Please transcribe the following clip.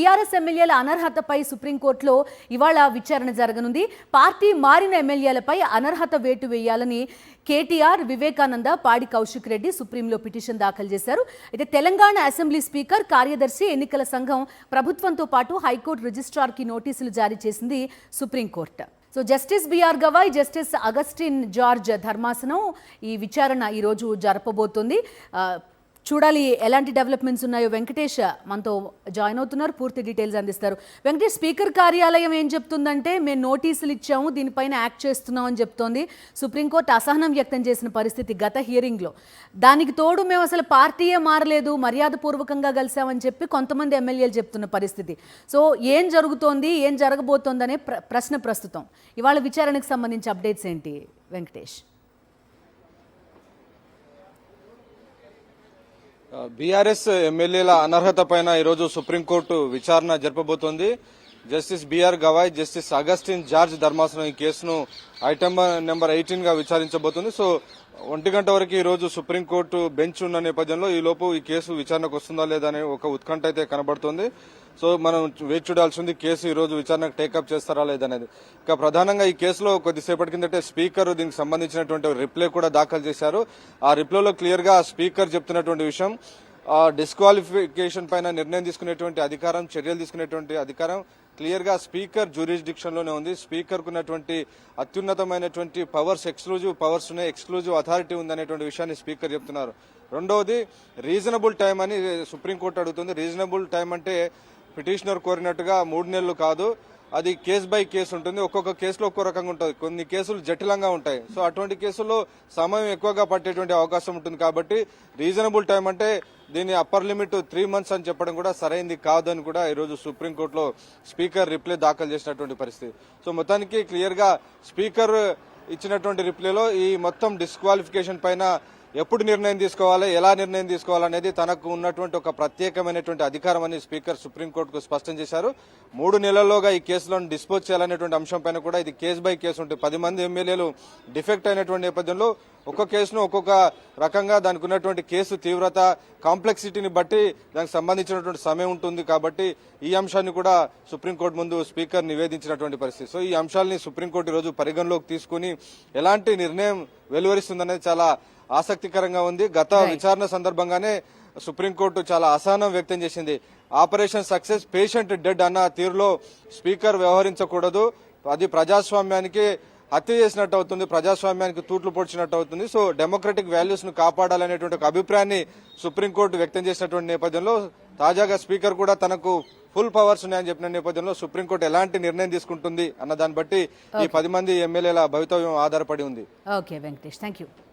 BRS ఎమ్మెల్యేల అనర్హతపై సుప్రీంకోర్టులో ఇవాళ విచారణ జరగనుంది. పార్టీ మారిన ఎమ్మెల్యేలపై అనర్హత వేటు వేయాలని కేటీఆర్, వివేకానంద, పాడి కౌశిక్ రెడ్డి సుప్రీంలో పిటిషన్ దాఖలు చేశారు. అయితే తెలంగాణ అసెంబ్లీ స్పీకర్, కార్యదర్శి, ఎన్నికల సంఘం ప్రభుత్వంతో పాటు హైకోర్టు రిజిస్ట్రార్కి నోటీసులు జారీ చేసింది supreme court. So justice BR Gavai, justice Augustine George ధర్మాసనం ఈ విచారణ ఈరోజు జరపబోతోంది. చూడాలి ఎలాంటి డెవలప్మెంట్స్ ఉన్నాయో. వెంకటేష్ మనతో జాయిన్ అవుతున్నారు, పూర్తి డీటెయిల్స్ అందిస్తారు. వెంకటేష్, స్పీకర్ కార్యాలయం ఏం చెప్తుందంటే మేము నోటీసులు ఇచ్చాము, దీనిపైన యాక్ట్ చేస్తున్నాం అని చెప్తోంది. సుప్రీంకోర్టు అసహనం వ్యక్తం చేసిన పరిస్థితి గత హియరింగ్లో. దానికి తోడు మేము అసలు పార్టీయే మారలేదు, మర్యాదపూర్వకంగా కలిసామని చెప్పి కొంతమంది ఎమ్మెల్యేలు చెప్తున్న పరిస్థితి. సో ఏం జరుగుతోంది, ఏం జరగబోతోంది అనే ప్రశ్న ప్రస్తుతం. ఇవాళ విచారణకు సంబంధించి అప్డేట్స్ ఏంటి వెంకటేష్? బీఆర్ఎస్ ఎమ్మెల్యేల అనర్హత పైన ఈరోజు సుప్రీంకోర్టు విచారణ జరపబోతోంది. Justice BR Gavai, justice Augustine George ధర్మాసనం ఈ కేసును ఐటమ్ నెంబర్ 18 గా విచారించబోతుంది. సో 1 గంట వరకు ఈ రోజు సుప్రీంకోర్టు బెంచ్ ఉన్న నేపథ్యంలో ఈ లోపు ఈ కేసు విచారణకు వస్తుందా లేదా అనే ఒక ఉత్కంఠ అయితే కనబడుతోంది. సో మనం వేచి చూడాల్సింది కేసు ఈ రోజు విచారణకు టేకప్ చేస్తారా లేదనేది. ఇక ప్రధానంగా ఈ కేసులో కొద్దిసేపటి కిందటే స్పీకర్ దీనికి సంబంధించినటువంటి రిప్లై కూడా దాఖలు చేశారు. ఆ రిప్లైలో క్లియర్ గా స్పీకర్ చెప్తున్నటువంటి విషయం, డిస్క్వాలిఫికేషన్ పైన నిర్ణయం తీసుకునేటువంటి అధికారం, చర్యలు తీసుకునేటువంటి అధికారం క్లియర్ గా స్పీకర్ జ్యూరిస్డిక్షన్ లోనే ఉంది. స్పీకర్ కున్నటువంటి అత్యున్నతమైనటువంటి పవర్స్, ఎక్స్క్లూజివ్ పవర్స్ ఉన్నాయి, ఎక్స్క్లూజివ్ అథారిటీ ఉందనేటువంటి విషయాన్ని స్పీకర్ చెప్తున్నారు. రెండవది రీజనబుల్ టైం అని సుప్రీంకోర్టు అడుగుతుంది. రీజనబుల్ టైం అంటే పిటిషనర్ కోరినట్టుగా 3 నెలలు కాదు, అది కేస్ బై కేసు ఉంటుంది. ఒక్కొక్క కేసులో ఒక్కో రకంగా ఉంటుంది. కొన్ని కేసులు జటిలంగా ఉంటాయి. సో అటువంటి కేసుల్లో సమయం ఎక్కువగా పట్టేటువంటి అవకాశం ఉంటుంది. కాబట్టి రీజనబుల్ టైం అంటే దీని అప్పర్ లిమిట్ 3 months అని చెప్పడం కూడా సరైంది కాదని కూడా ఈరోజు సుప్రీంకోర్టులో స్పీకర్ రిప్లై దాఖలు చేసినటువంటి పరిస్థితి. సో మొత్తానికి క్లియర్ గా స్పీకర్ ఇచ్చినటువంటి రిప్లైలో ఈ మొత్తం డిస్క్వాలిఫికేషన్ పైన ఎప్పుడు నిర్ణయం తీసుకోవాలి, ఎలా నిర్ణయం తీసుకోవాలనేది తనకు ఉన్నటువంటి ఒక ప్రత్యేకమైనటువంటి అధికారం అని స్పీకర్ సుప్రీంకోర్టుకు స్పష్టం చేశారు. 3 నెలల్లోగా ఈ కేసులను డిస్పోజ్ చేయాలనేటువంటి అంశం పైన కూడా ఇది కేసు బై కేసు ఉంటుంది. 10 మంది ఎమ్మెల్యేలు డిఫెక్ట్ అయినటువంటి నేపథ్యంలో ఒక్కొక్క కేసును ఒక్కొక్క రకంగా దానికి ఉన్నటువంటి కేసు తీవ్రత, కాంప్లెక్సిటీని బట్టి దానికి సంబంధించినటువంటి సమయం ఉంటుంది. కాబట్టి ఈ అంశాన్ని కూడా సుప్రీంకోర్టు ముందు స్పీకర్ నివేదించినటువంటి పరిస్థితి. సో ఈ అంశాలని సుప్రీంకోర్టు ఈరోజు పరిగణలోకి తీసుకుని ఎలాంటి నిర్ణయం వెలువరిస్తుందనేది చాలా ఆసక్తికరంగా ఉంది. గత విచారణ సందర్భంగానే సుప్రీంకోర్టు చాలా అసహనం వ్యక్తం చేసింది. ఆపరేషన్ సక్సెస్, పేషెంట్ డెడ్ అన్న తీరులో స్పీకర్ వ్యవహరించకూడదు, అది ప్రజాస్వామ్యానికి హత్య చేసినట్టు అవుతుంది, ప్రజాస్వామ్యానికి తూట్లు పొడిచినట్టు అవుతుంది. సో డెమోక్రటిక్ వాల్యూస్ ను కాపాడాలనేటువంటి ఒక అభిప్రాయాన్ని సుప్రీంకోర్టు వ్యక్తం చేసినటువంటి నేపథ్యంలో తాజాగా స్పీకర్ కూడా తనకు ఫుల్ పవర్స్ ఉన్నాయని చెప్పిన నేపథ్యంలో సుప్రీంకోర్టు ఎలాంటి నిర్ణయం తీసుకుంటుంది అన్న దాన్ని బట్టి ఈ 10 మంది ఎమ్మెల్యేల భవితవ్యం ఆధారపడి ఉంది. Okay Venkatesh, thank you.